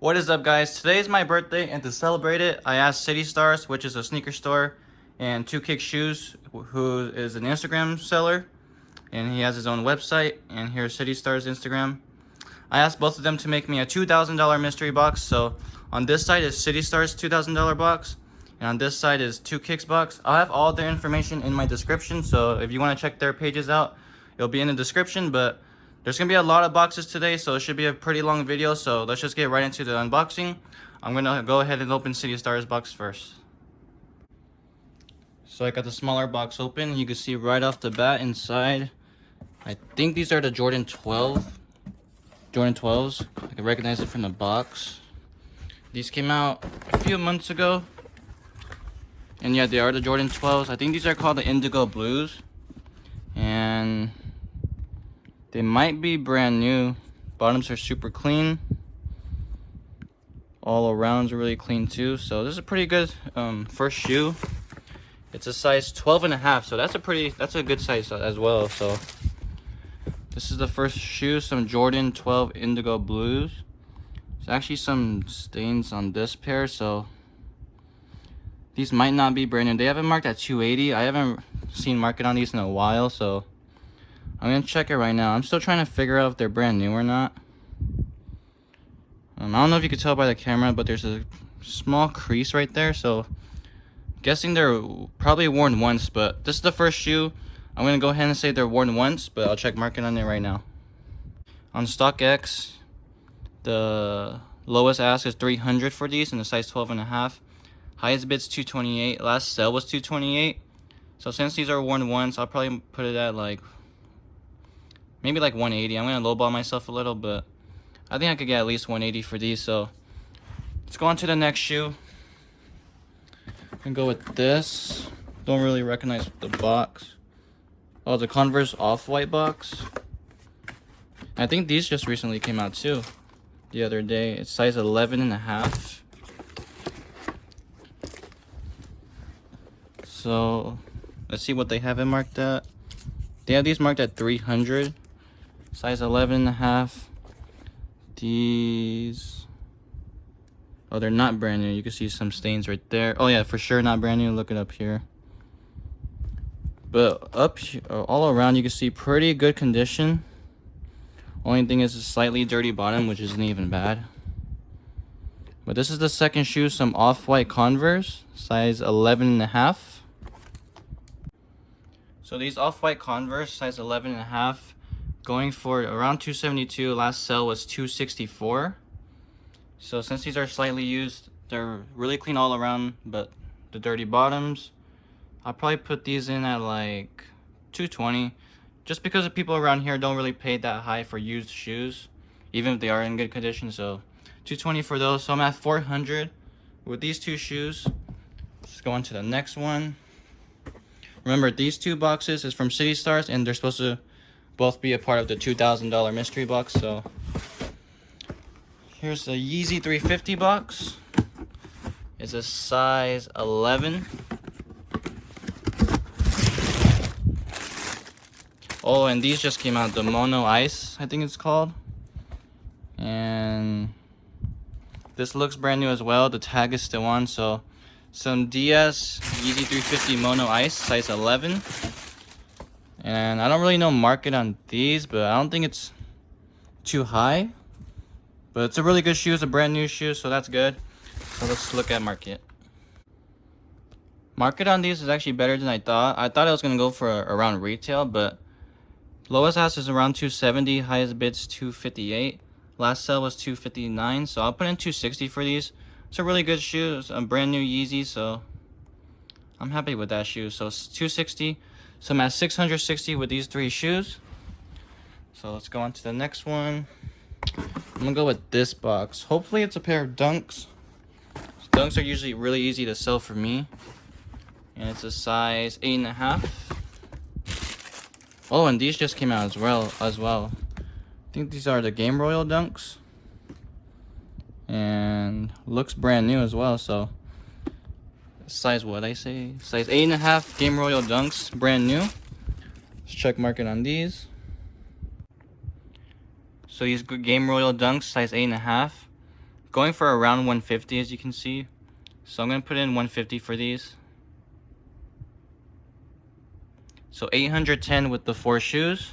What is up, guys? Today is my birthday, and to celebrate it, I asked City Starz, which is a sneaker store, and 2Kick Shoes, who is an Instagram seller, and he has his own website, and here's City Starz Instagram. I asked both of them to make me a $2,000 mystery box. So on this side is City Starz $2,000 box, and on this side is 2Kicks box. I'll have all their information in my description, so if you want to check their pages out, it'll be in the description. But there's gonna be a lot of boxes today, so it should be a pretty long video. So let's just get right into the unboxing. I'm gonna go ahead and open City Starz box first. So I got the smaller box open. You can see right off the bat inside, I think these are the Jordan 12. Jordan 12s. I can recognize it from the box. These came out a few months ago. And yeah, they are the Jordan 12s. I think these are called the Indigo Blues. And they might be brand new. Bottoms are super clean. All around's really clean too. So this is a pretty good first shoe. It's a size 12.5, so that's a good size as well. So this is the first shoe, some Jordan 12 Indigo Blues. There's actually some stains on this pair, so these might not be brand new. They haven't marked at 280. I haven't seen market on these in a while, so I'm gonna check it right now. I'm still trying to figure out if they're brand new or not. I don't know if you can tell by the camera, but there's a small crease right there, so I'm guessing they're probably worn once. But this is the first shoe. I'm gonna go ahead and say they're worn once, but I'll check market on it right now. On StockX, the lowest ask is 300 for these in the size 12.5. Highest bid's 228. Last sell was 228. So since these are worn once, I'll probably put it at maybe like 180. I'm gonna lowball myself a little, but I think I could get at least 180 for these. So let's go on to the next shoe. I'm gonna go with this. Don't really recognize the box. Oh, the Converse Off-White box. I think these just recently came out too. The other day. It's size 11.5. So let's see what they have it marked at. They have these marked at 300. Size 11.5. These, oh, they're not brand new. You can see some stains right there. Oh yeah, for sure not brand new. Look it up here. But up here, all around, you can see pretty good condition. Only thing is a slightly dirty bottom, which isn't even bad. But this is the second shoe, some Off-White Converse, size 11.5. So these Off-White Converse, size 11.5, going for around 272. Last sell was 264. So since these are slightly used, they're really clean all around, but the dirty bottoms, I'll probably put these in at like 220, just because the people around here don't really pay that high for used shoes, even if they are in good condition. So 220 for those. So I'm at 400 with these two shoes. Let's go on to the next one. Remember, these two boxes is from City Starz, and they're supposed to both be a part of the $2,000 mystery box. So here's the Yeezy 350 box. It's a size 11. Oh, and these just came out, the Mono Ice, I think it's called. And this looks brand new as well. The tag is still on. So some DS Yeezy 350 Mono Ice, size 11. And I don't really know market on these, but I don't think it's too high. But it's a really good shoe. It's a brand new shoe, so that's good. So let's look at market. Market on these is actually better than I thought. I thought I was going to go for around retail, but lowest ask is around 270. Highest bid's 258. Last sell was 259. So I'll put in 260 for these. It's a really good shoe. It's a brand new Yeezy, so I'm happy with that shoe. So it's 260. So I'm at 660 with these three shoes. So let's go on to the next one. I'm gonna go with this box. Hopefully it's a pair of Dunks. Dunks are usually really easy to sell for me. And it's a size 8.5. Oh, and these just came out as well. I think these are the Game Royal Dunks. And looks brand new as well. So size, what I say? Size 8.5 Game Royal Dunks, brand new. Let's check market on these. So these Game Royal Dunks, size 8.5. going for around 150, as you can see. So I'm gonna put in 150 for these. So 810 with the 4 shoes.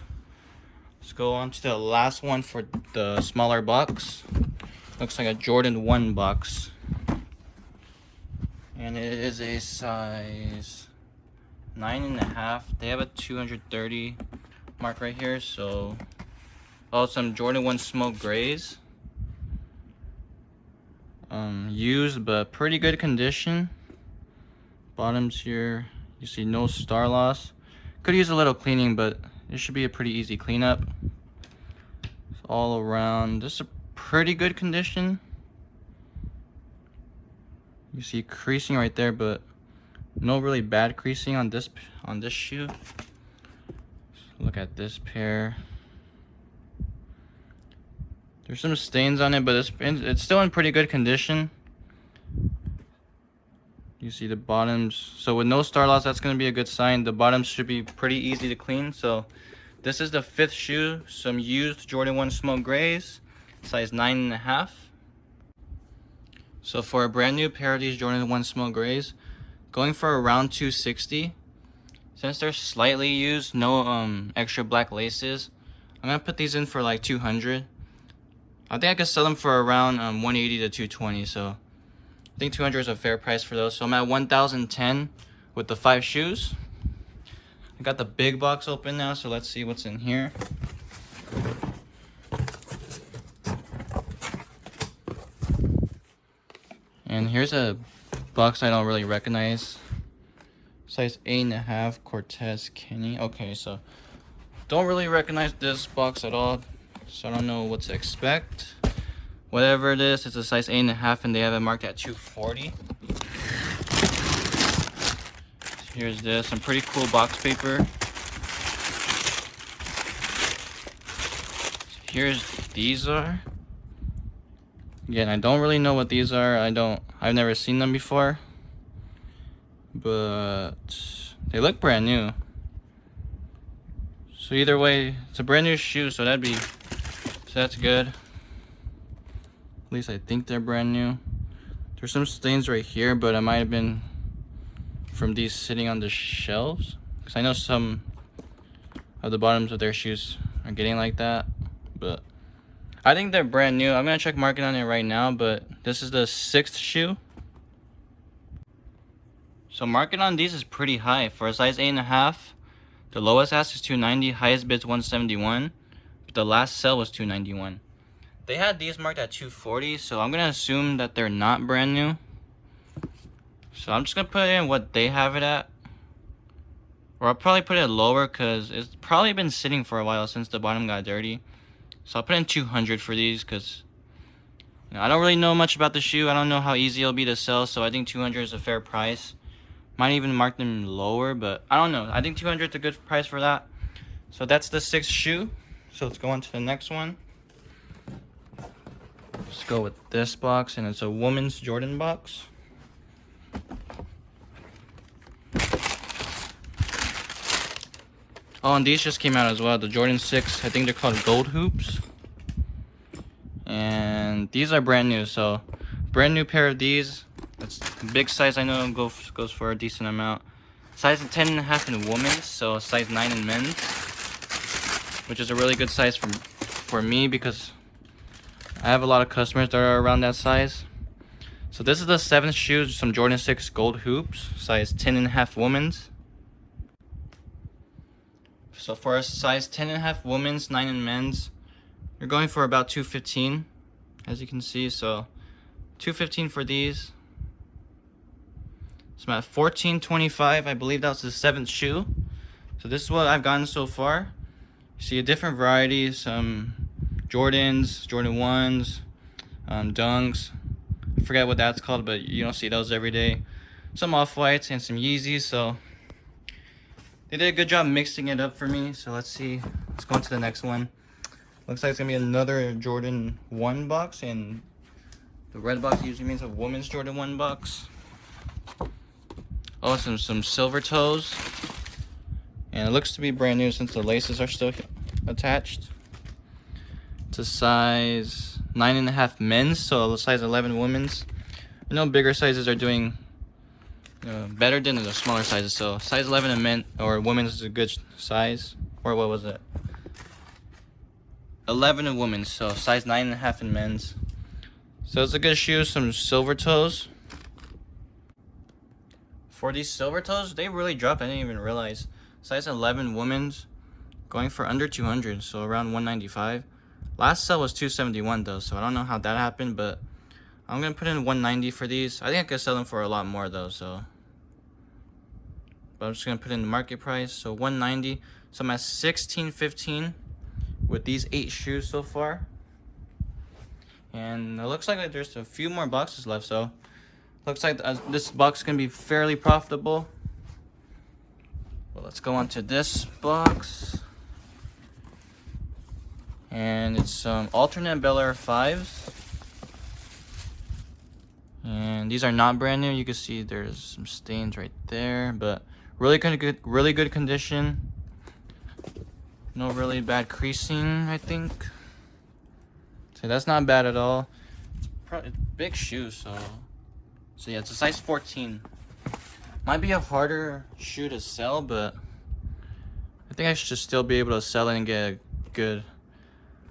Let's go on to the last one for the smaller box. Looks like a Jordan 1 box. And it is a size 9.5. They have a 230 mark right here. So, oh, some Jordan 1 smoke grays. Used but pretty good condition. Bottoms here, you see no star loss. Could use a little cleaning, but it should be a pretty easy cleanup. All around, this is a pretty good condition. You see creasing right there, but no really bad creasing on this shoe. Look at this pair. There's some stains on it, but it's still in pretty good condition. You see the bottoms. So with no star loss, that's going to be a good sign. The bottoms should be pretty easy to clean. So this is the 5th shoe. Some used Jordan 1 smoke grays, size 9.5. So for a brand new pair of these Jordan 1 smoke grays, going for around 260. Since they're slightly used, no extra black laces, I'm going to put these in for like 200. I think I could sell them for around 180 to 220. So I think 200 is a fair price for those. So I'm at 1,010 with the 5 shoes. I got the big box open now, so let's see what's in here. And here's a box I don't really recognize. Size 8.5 Cortez Kenny. Okay, so don't really recognize this box at all, so I don't know what to expect. Whatever it is, it's a size 8.5 and they have it marked at 240. Here's this, some pretty cool box paper. Here's these are. Again, I don't really know what these are. I've never seen them before. But they look brand new. So either way, it's a brand new shoe, so that's good. At least I think they're brand new. There's some stains right here, but it might have been from these sitting on the shelves, because I know some of the bottoms of their shoes are getting like that. But I think they're brand new. I'm gonna check market on it right now, but this is the 6th shoe. So market on these is pretty high for a size 8.5. The lowest ask is 290, highest bid's 171, but the last sell was 291. They had these marked at 240, so I'm gonna assume that they're not brand new. So I'm just gonna put in what they have it at, or I'll probably put it lower because it's probably been sitting for a while since the bottom got dirty. So I'll put in 200 for these because I don't really know much about the shoe. I don't know how easy it'll be to sell, so I think 200 is a fair price. Might even mark them lower, but I don't know. I think 200 is a good price for that. So that's the 6th shoe. So let's go on to the next one. Let's go with this box, and it's a woman's Jordan box. Oh, and these just came out as well. The Jordan 6, I think they're called gold hoops. And these are brand new, so brand new pair of these. That's big size, I know goes for a decent amount. Size 10.5 in women's, so size 9 in men's, which is a really good size for me because I have a lot of customers that are around that size. So this is the 7th shoe, some Jordan 6 gold hoops, size 10.5 women's. So for a size 10.5 women's, 9 in men's, you're going for about 215, as you can see. So 215 for these. So I'm at 1425. I believe that's the 7th shoe. So this is what I've gotten so far. You see a different variety, some Jordans, Jordan 1s, Dunks. I forget what that's called, but you don't see those every day. Some off-whites and some Yeezys. So they did a good job mixing it up for me. So let's see. Let's go on to the next one. Looks like it's gonna be another Jordan 1 box, and the red box usually means a woman's Jordan 1 box. Oh, some silver toes, and it looks to be brand new since the laces are still attached. It's a size 9.5 men's, so size 11 women's. I know bigger sizes are doing better than the smaller sizes, so size 11 in men or women's is a good size. Or what was it? 11 in women's, so size 9.5 in men's. So it's a good shoe. Some silver toes. For these silver toes, they really dropped. I didn't even realize. Size 11 women's, going for under 200, so around 195. Last sell was 271 though, so I don't know how that happened, but I'm gonna put in 190 for these. I think I could sell them for a lot more though, so. But I'm just gonna put in the market price, so 190. So I'm at 1615 with these 8 shoes so far. And it looks like there's a few more boxes left, so looks like this box is gonna be fairly profitable. Well, let's go on to this box. And it's some alternate Bel Air 5s. And these are not brand new. You can see there's some stains right there, but really good condition. No really bad creasing, I think. So that's not bad at all. It's big shoe, so yeah, it's a size 14. Might be a harder shoe to sell, but I think I should still be able to sell it and get a good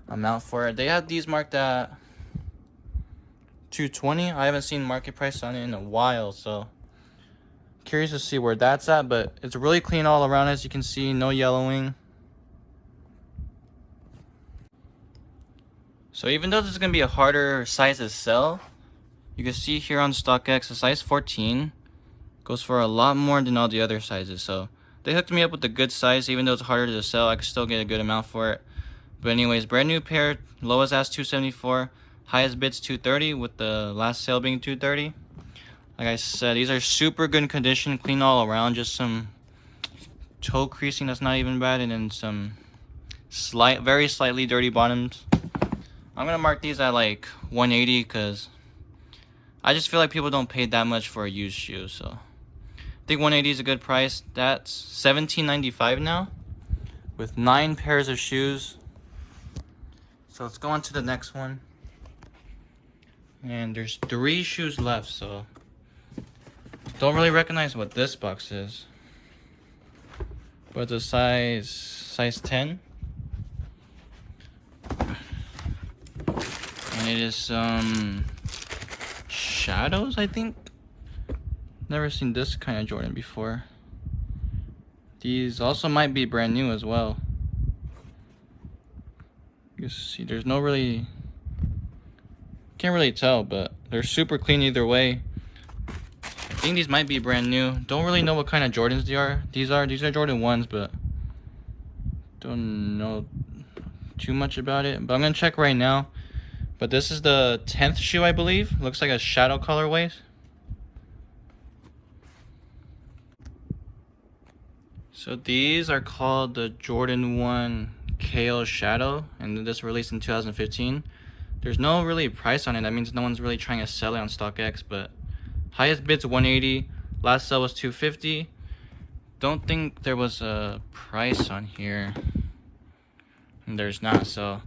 amount for it. They have these marked at 220. I haven't seen market price on it in a while, so curious to see where that's at, but it's really clean all around, as you can see. No yellowing. So even though this is gonna be a harder size to sell, you can see here on StockX, a size 14 goes for a lot more than all the other sizes. So they hooked me up with a good size. Even though it's harder to sell, I could still get a good amount for it. But anyways, brand new pair, lowest ask 274, highest bids 230, with the last sale being 230. Like I said, these are super good condition, clean all around. Just some toe creasing that's not even bad, and then some very slightly dirty bottoms. I'm gonna mark these at like 180 because I just feel like people don't pay that much for a used shoe. So I think 180 is a good price. That's $17.95 now with 9 pairs of shoes. So let's go on to the next one. And there's 3 shoes left, so don't really recognize what this box is. But the size 10. And it is some shadows, I think. Never seen this kind of Jordan before. These also might be brand new as well. You see, there's no really, can't really tell, but they're super clean either way. I think these might be brand new. Don't really know what kind of Jordans they are. These are Jordan 1s, but don't know too much about it. But I'm gonna check right now. But this is the 10th shoe, I believe. Looks like a shadow colorway. So these are called the Jordan 1 KO Shadow, and this released in 2015. There's no really price on it. That means no one's really trying to sell it on StockX, but highest bid's 180. Last sell was 250. Don't think there was a price on here. And there's not, so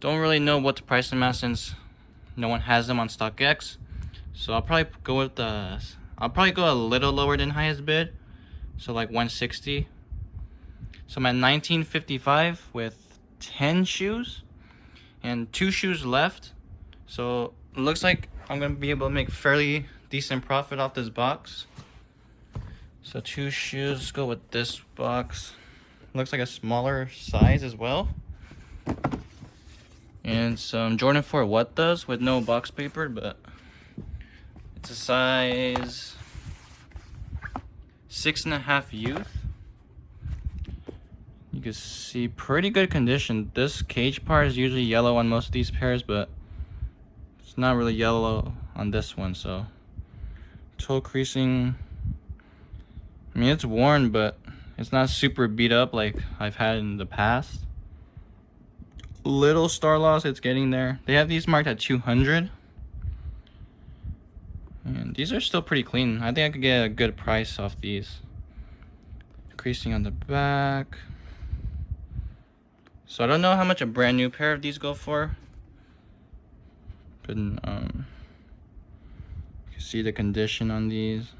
don't really know what to price them at since no one has them on StockX. So I'll probably go with I'll probably go a little lower than highest bid. So like 160. So I'm at 1955 with 10 shoes and 2 shoes left. So it looks like I'm gonna be able to make fairly decent profit off this box. So 2 shoes, go with this box. Looks like a smaller size as well. And some Jordan 4 What Does with no box paper, but it's a size 6.5 youth. You can see pretty good condition. This cage part is usually yellow on most of these pairs, but it's not really yellow on this one. So toe creasing, I mean, it's worn, but it's not super beat up like I've had in the past. Little star loss, it's getting there. They have these marked at 200. And these are still pretty clean. I think I could get a good price off these. Creasing on the back. So I don't know how much a brand new pair of these go for. Good. You can see the condition on these.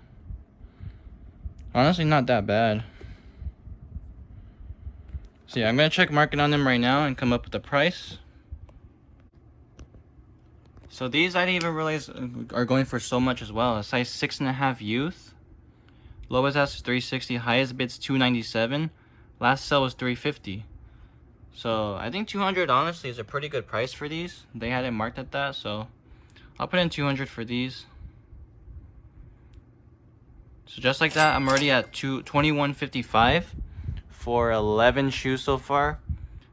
Honestly, not that bad. So yeah, I'm gonna check market on them right now and come up with a price. So these I didn't even realize are going for so much as well. A size 6.5 youth. Lowest ask is 360, highest bid's 297. Last sell was 350. So I think 200 honestly is a pretty good price for these. They had it marked at that, so I'll put in 200 for these. So just like that, I'm already at 21.55 for 11 shoes so far.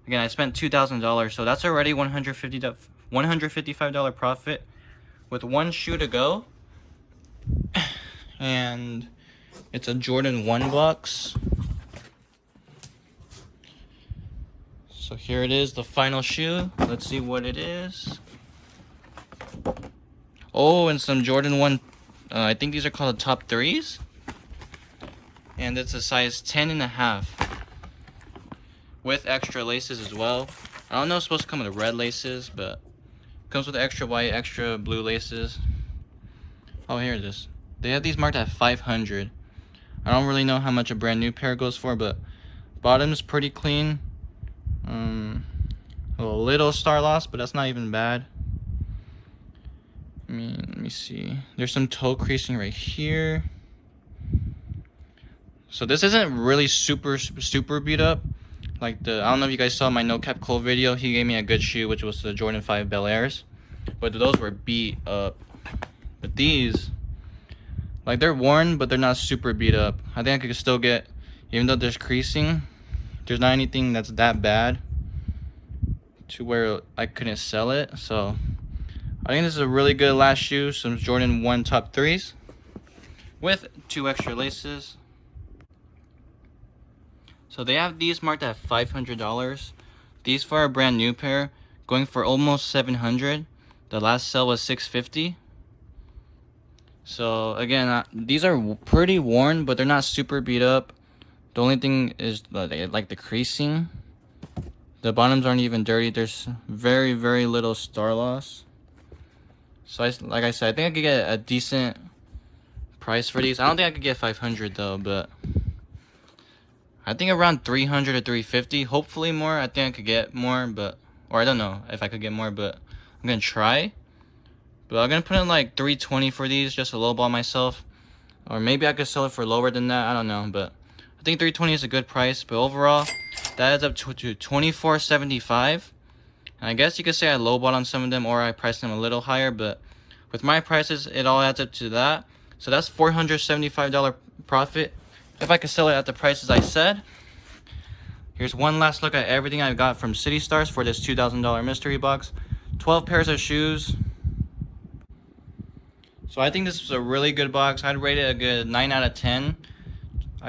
Again, I spent $2,000, so that's already $155 profit with one shoe to go. And it's a Jordan 1 box. So here it is, the final shoe. Let's see what it is. Oh, and some Jordan 1, I think these are called the top 3s. And it's a size 10.5 with extra laces as well. I don't know if it's supposed to come with red laces, but it comes with extra white, extra blue laces. Oh, here it is. They have these marked at 500. I don't really know how much a brand new pair goes for, but bottom's pretty clean. A little star loss, but that's not even bad. I mean, let me see. There's some toe creasing right here. So this isn't really super beat up. Like I don't know if you guys saw my No Cap Cole video. He gave me a good shoe, which was the Jordan 5 Bel Airs. But those were beat up. But these, like, they're worn, but they're not super beat up. I think I could still get, even though there's creasing, there's not anything that's that bad to where I couldn't sell it. So I think this is a really good last shoe. Some Jordan 1 top 3s with 2 extra laces. So they have these marked at $500. These for a brand new pair going for almost $700. The last sell was $650. So again, these are pretty worn, but they're not super beat up. The only thing is like the creasing. The bottoms aren't even dirty. There's very little star loss. So like I said, I think I could get a decent price for these. I don't think I could get 500 though, but I think around 300 or 350. Hopefully more. I think I could get more, or I don't know if I could get more, but I'm gonna try. But I'm gonna put in like 320 for these, just to lowball myself. Or maybe I could sell it for lower than that. I don't know, but I think 320 is a good price. But overall, that adds up to $24.75. And I guess you could say I lowballed on some of them, or I priced them a little higher. But with my prices, it all adds up to that. So that's $475 profit if I could sell it at the prices I said. Here's one last look at everything I got from City Starz for this $2,000 mystery box. 12 pairs of shoes. So I think this was a really good box. I'd rate it a good 9 out of 10.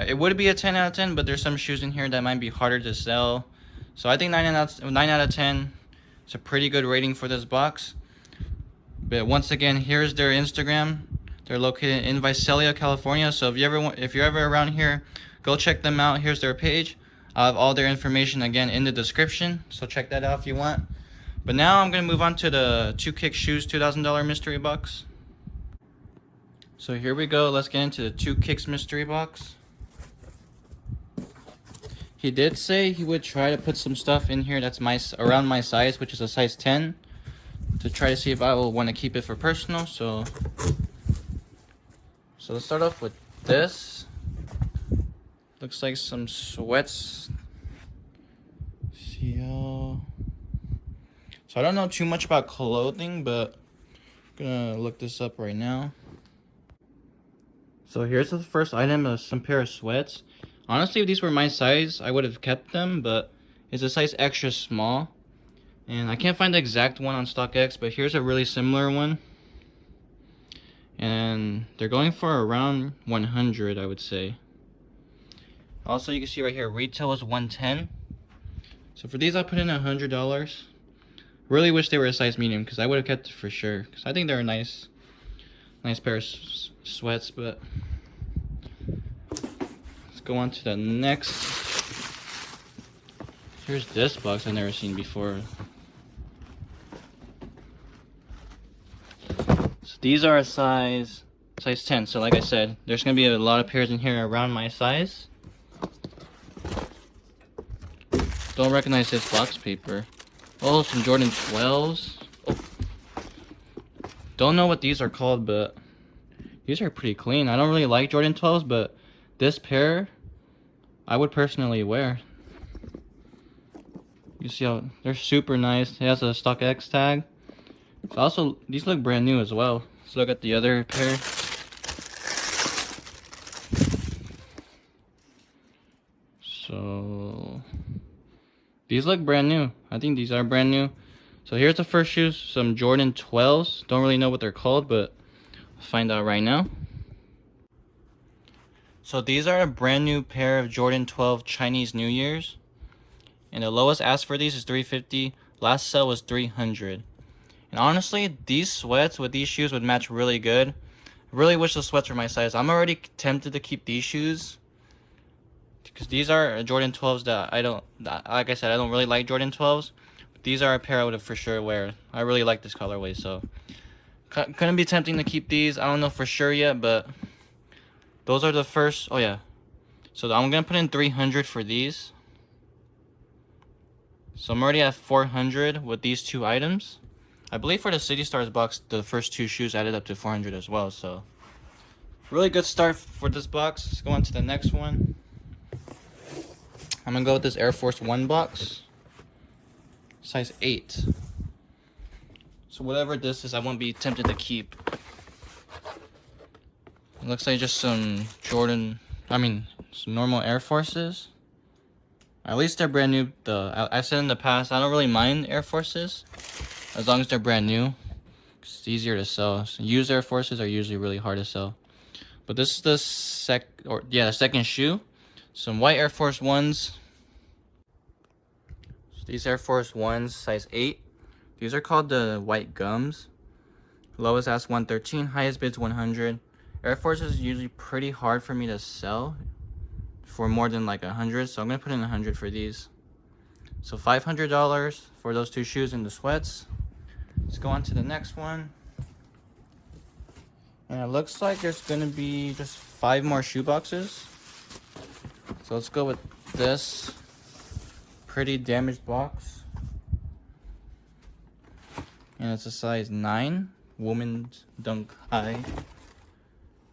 It would be a 10 out of 10, but there's some shoes in here that might be harder to sell. So I think 9 out of 10 is a pretty good rating for this box. But once again, here's their Instagram. They're located in Visalia, California. So if you're ever around here, go check them out. Here's their page. I'll have all their information again in the description. So check that out if you want. But now I'm going to move on to the 2 Kick Shoes $2,000 mystery box. So here we go. Let's get into the 2 Kicks mystery box. He did say he would try to put some stuff in here that's around my size, which is a size 10, to try to see if I will want to keep it for personal. So let's start off with this. Looks like some sweats. See y'all. So I don't know too much about clothing, but I'm gonna look this up right now. So here's the first item of some pair of sweats. Honestly, if these were my size, I would have kept them, but it's a size extra small. And I can't find the exact one on StockX, but here's a really similar one. And they're going for around 100, I would say. Also, you can see right here, retail was 110. So for these, I put in $100. Really wish they were a size medium, because I would have kept it for sure. Because I think they're a nice pair of sweats, but let's go on to the next. Here's this box I've never seen before. These are a size 10. So like I said, there's gonna be a lot of pairs in here around my size. Don't recognize this box paper. Oh, some Jordan 12s. Oh. Don't know what these are called, but these are pretty clean. I don't really like Jordan 12s, but this pair I would personally wear. You see how they're super nice. It has a StockX tag. Also, these look brand new as well. Let's look at the other pair. So these look brand new. I think these are brand new. So here's the first shoes, some Jordan 12s. Don't really know what they're called, but I'll find out right now. So these are a brand new pair of Jordan 12 Chinese New Year's. And the lowest ask for these is $350. Last sell was $300. And honestly, these sweats with these shoes would match really good. I really wish the sweats were my size. I'm already tempted to keep these shoes, because these are Jordan 12s that like I said, I don't really like Jordan 12s. But these are a pair I would have for sure wear. I really like this colorway, so couldn't be tempting to keep these. I don't know for sure yet, but those are the first. Oh yeah, so I'm gonna put in $300 for these. So I'm already at $400 with these two items. I believe for the City Starz box, the first two shoes added up to $400 as well. So really good start for this box. Let's go on to the next one. I'm gonna go with this Air Force One box, size 8. So whatever this is, I won't be tempted to keep. It looks like just some some normal Air Forces. At least they're brand new. I said in the past, I don't really mind Air Forces as long as they're brand new. It's easier to sell. So used Air Forces are usually really hard to sell. But this is the second shoe. Some white Air Force Ones. So these Air Force Ones, size 8. These are called the white gums. Lowest ask 113, highest bid's 100. Air Force is usually pretty hard for me to sell for more than like 100, so I'm gonna put in 100 for these. So $500 for those two shoes and the sweats. Let's go on to the next one. And it looks like there's gonna be just 5 more shoe boxes. So let's go with this pretty damaged box. And it's a size 9, women's dunk high.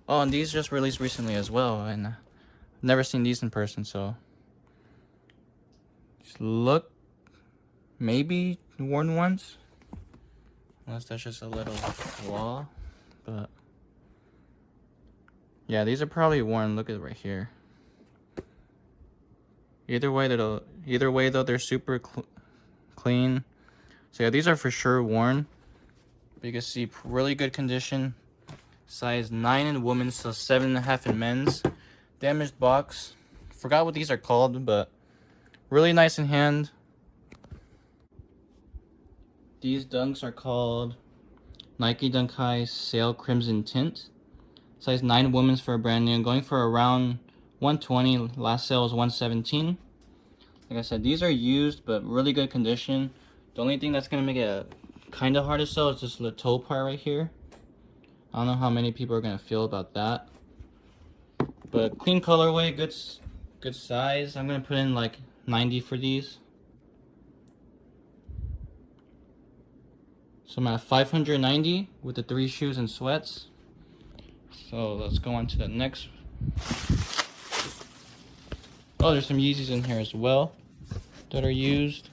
Oh, and these just released recently as well, and I've never seen these in person, so just look maybe worn once, unless that's just a little flaw. But yeah, these are probably worn. Look at it right here. Either way though, they're super clean. So yeah, these are for sure worn. But you can see really good condition. Size 9 in women's, so 7.5 in men's. Damaged box. Forgot what these are called, but really nice in hand. These dunks are called Nike Dunk High Sail Crimson Tint. Size 9 women's for a brand new. Going for around 120. Last sale was 117. Like I said, these are used, but really good condition. The only thing that's going to make it kind of hard to sell is this little toe part right here. I don't know how many people are going to feel about that. But clean colorway, good size. I'm going to put in like 90 for these. So I'm at 590 with the 3 shoes and sweats. So let's go on to the next. Oh, there's some Yeezys in here as well that are used.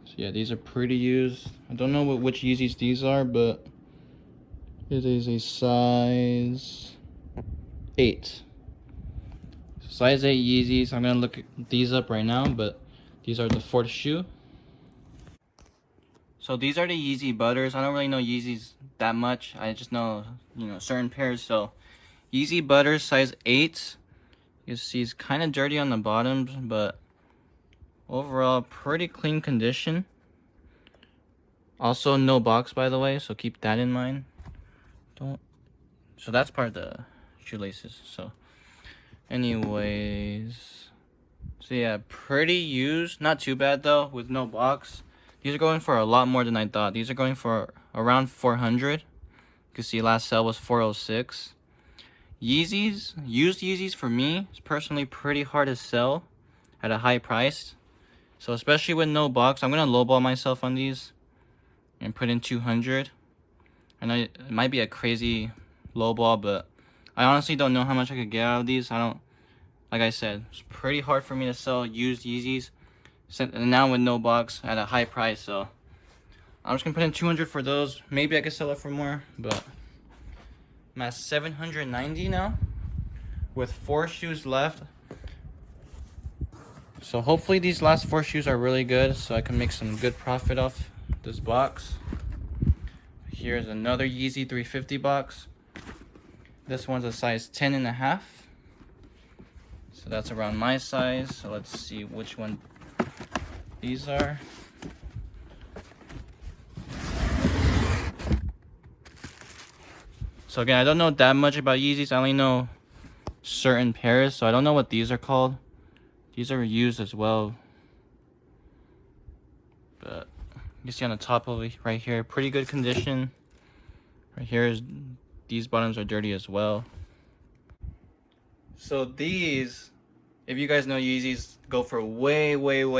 So yeah, these are pretty used. I don't know which Yeezys these are, but it is a size 8. Size 8 Yeezys. I'm gonna look these up right now, but these are the 4th shoe. So these are the Yeezy Butters. I don't really know Yeezys that much. I just know, certain pairs. So Yeezy Butters, size 8. You see it's kind of dirty on the bottoms, but overall pretty clean condition. Also no box, by the way, so keep that in mind. So that's part of the shoelaces. So anyways, so yeah, pretty used. Not too bad though, with no box. These are going for a lot more than I thought. These are going for around 400. You can see last sale was 406. Yeezys, used Yeezys for me is personally pretty hard to sell at a high price. So especially with no box, I'm gonna lowball myself on these and put in 200. I know it might be a crazy lowball, but I honestly don't know how much I could get out of these. Like I said, it's pretty hard for me to sell used Yeezys, and now with no box at a high price. So I'm just gonna put in 200 for those. Maybe I could sell it for more, but I'm at 790 now with 4 shoes left. So hopefully these last 4 shoes are really good, so I can make some good profit off this box. Here's another Yeezy 350 box. This one's a size 10.5. So that's around my size. So let's see which one these are. So again, I don't know that much about Yeezys. I only know certain pairs, so I don't know what these are called. These are used as well. But you can see on the top of it right here, pretty good condition. Right here is, these bottoms are dirty as well. So these, if you guys know Yeezys, go for way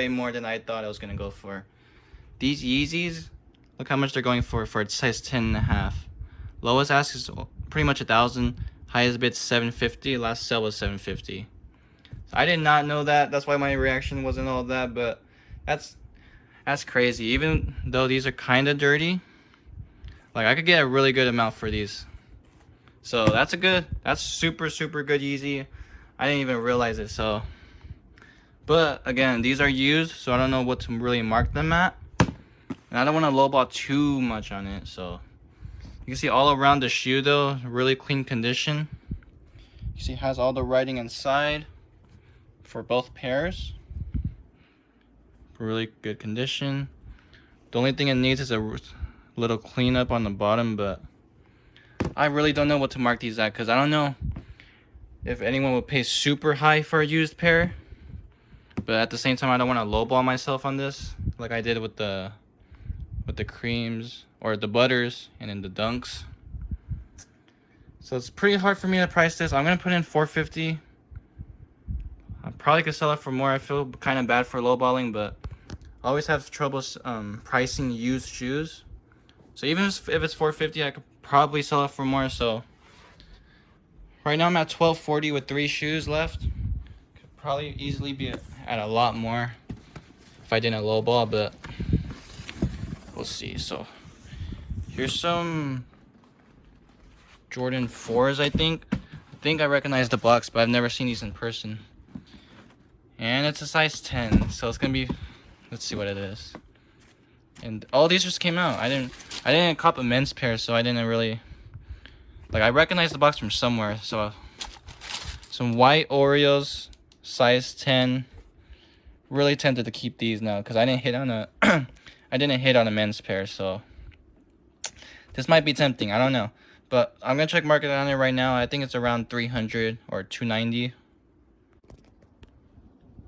more than I thought I was gonna go for. These Yeezys, look how much they're going for a size 10.5. Lowest ask is pretty much 1,000. Highest bid 750. Last sale was 750. So I did not know that. That's why my reaction wasn't all that. But that's crazy. Even though these are kind of dirty, like I could get a really good amount for these. So that's super good Yeezy. I didn't even realize it. So, but again, these are used, so I don't know what to really mark them at, and I don't want to lowball too much on it. So you can see all around the shoe though, really clean condition. You see it has all the writing inside for both pairs. Really good condition. The only thing it needs is a little cleanup on the bottom, but I really don't know what to mark these at, because I don't know if anyone would pay super high for a used pair. But at the same time, I don't want to lowball myself on this like I did with the creams or the butters and then the dunks. So it's pretty hard for me to price this. I'm gonna put in 450. I probably could sell it for more. I feel kind of bad for lowballing, but I always have trouble pricing used shoes. So even if it's 450, I could probably sell it for more. So right now I'm at 1240 with 3 shoes left. Could probably easily be at a lot more if I didn't lowball, but we'll see. So here's some Jordan 4s, I think. I recognize the box, but I've never seen these in person. And it's a size 10, so it's gonna be, let's see what it is. And all these just came out. I didn't cop a men's pair, so I didn't really, like, I recognize the box from somewhere. So some white Oreos, size 10. Really tempted to keep these now because I didn't hit on a I didn't hit on a men's pair, so this might be tempting. I don't know, but I'm gonna check market on it right now. I think it's around 300 or 290.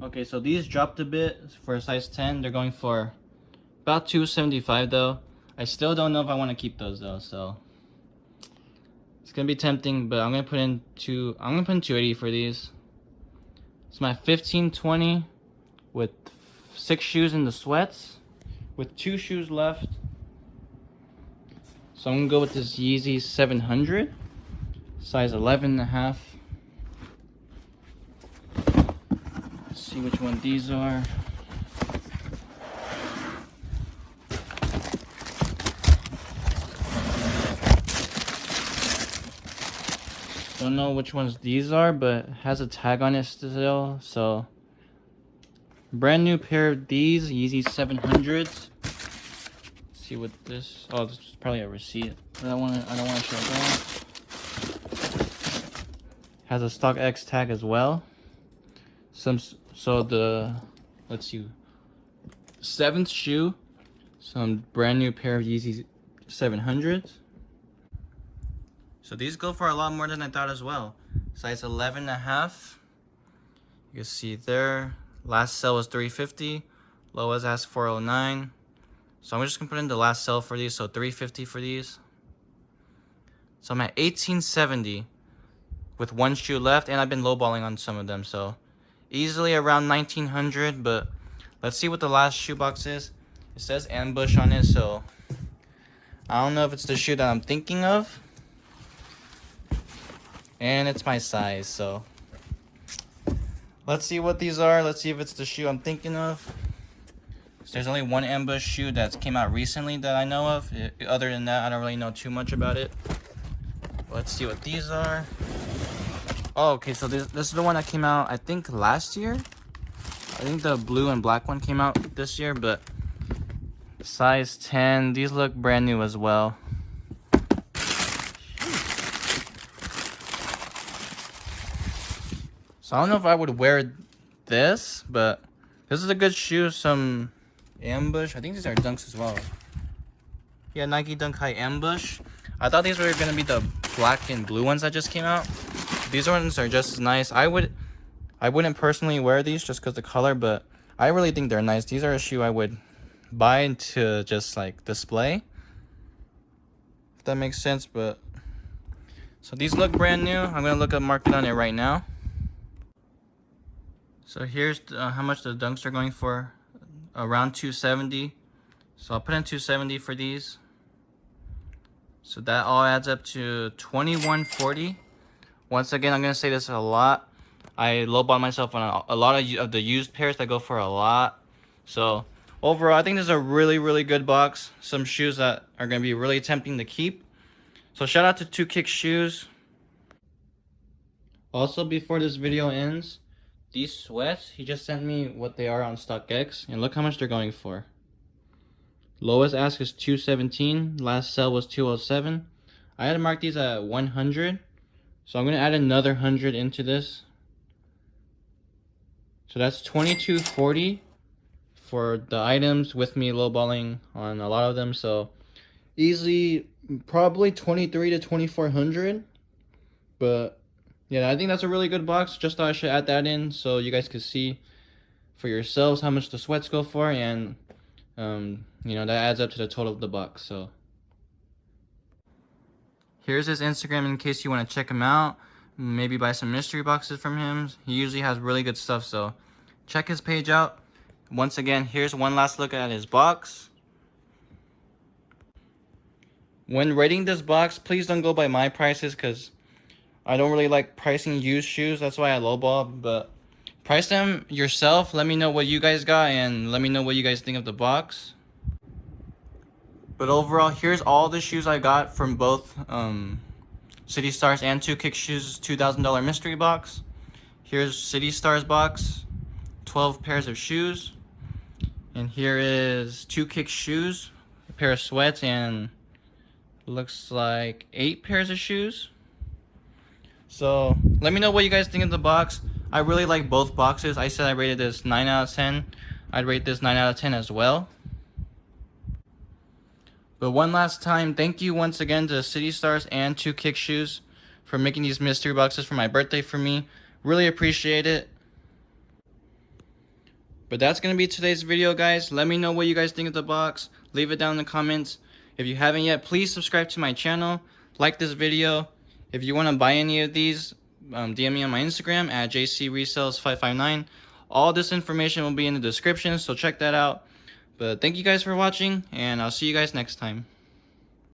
Okay, so these dropped a bit for a size 10. They're going for about 275 though. I still don't know if I want to keep those though, so it's gonna be tempting. But I'm gonna put in 280 for these. It's my 1520 with 6 shoes in the sweats, with 2 shoes left. So I'm gonna go with this Yeezy 700, size 11.5. Let's see which one these are. Don't know which ones these are, but it has a tag on it still. So brand new pair of these Yeezy 700s. See what this, oh, this is probably a receipt. I don't want to show that. Has a stock X tag as well. So the, let's see, 7th shoe, some brand new pair of Yeezy 700s. So these go for a lot more than I thought as well. Size 11.5. You can see there. Last sale was 350. Lowest asked 409. So I'm just gonna put in the last sell for these. So $350 for these. So I'm at $18.70 with one shoe left, and I've been lowballing on some of them. So easily around $1900. But let's see what the last shoe box is. It says ambush on it, so I don't know if it's the shoe that I'm thinking of. And it's my size, so let's see what these are. Let's see if it's the shoe I'm thinking of. There's only one ambush shoe that's came out recently that I know of. Other than that, I don't really know too much about it. Let's see what these are. Oh, okay, so this is the one that came out, I think, last year. I think the blue and black one came out this year, but size 10. These look brand new as well. So I don't know if I would wear this, but this is a good shoe. Some ambush. I think these are dunks as well. Yeah, Nike Dunk High Ambush. I thought these were gonna be the black and blue ones that just came out. These ones are just as nice. I wouldn't personally wear these just because the color, but I really think they're nice. These are a shoe I would buy to just like display, if that makes sense. But so these look brand new. I'm gonna look up market on it right now. So here's how much the dunks are going for, around $270. So I'll put in $270 for these. So that all adds up to $21.40. Once again, I'm gonna say this a lot. I lowball myself on a lot of the used pairs that go for a lot. So overall, I think this is a really, really good box. Some shoes that are gonna be really tempting to keep. So shout out to 2Kick Shoes. Also, before this video ends, these sweats, he just sent me what they are on StockX, and look how much they're going for. Lowest ask is $217, last sell was $207. I had to mark these at 100, so I'm gonna add another 100 into this. So that's $22.40 for the items, with me lowballing on a lot of them. So easily probably $2,300 to $2,400, but yeah, I think that's a really good box. Just thought I should add that in so you guys could see for yourselves how much the sweats go for, and you know, that adds up to the total of the box. So here's his Instagram in case you want to check him out. Maybe buy some mystery boxes from him. He usually has really good stuff, so check his page out. Once again, here's one last look at his box. When rating this box, please don't go by my prices, because I don't really like pricing used shoes. That's why I lowball. But price them yourself. Let me know what you guys got, and let me know what you guys think of the box. But overall, here's all the shoes I got from both City Starz and 2Kick Shoes' $2,000 mystery box. Here's City Starz box, 12 pairs of shoes. And here is 2Kick Shoes, a pair of sweats, and looks like 8 pairs of shoes. So let me know what you guys think of the box. I really like both boxes. I said I rated this 9 out of 10. I'd rate this 9 out of 10 as well. But one last time, thank you once again to City Starz and 2Kick Shoes for making these mystery boxes for my birthday for me. Really appreciate it. But that's going to be today's video, guys. Let me know what you guys think of the box. Leave it down in the comments. If you haven't yet, please subscribe to my channel. Like this video. If you want to buy any of these, DM me on my Instagram at jcresells559. All this information will be in the description, so check that out. But thank you guys for watching, and I'll see you guys next time.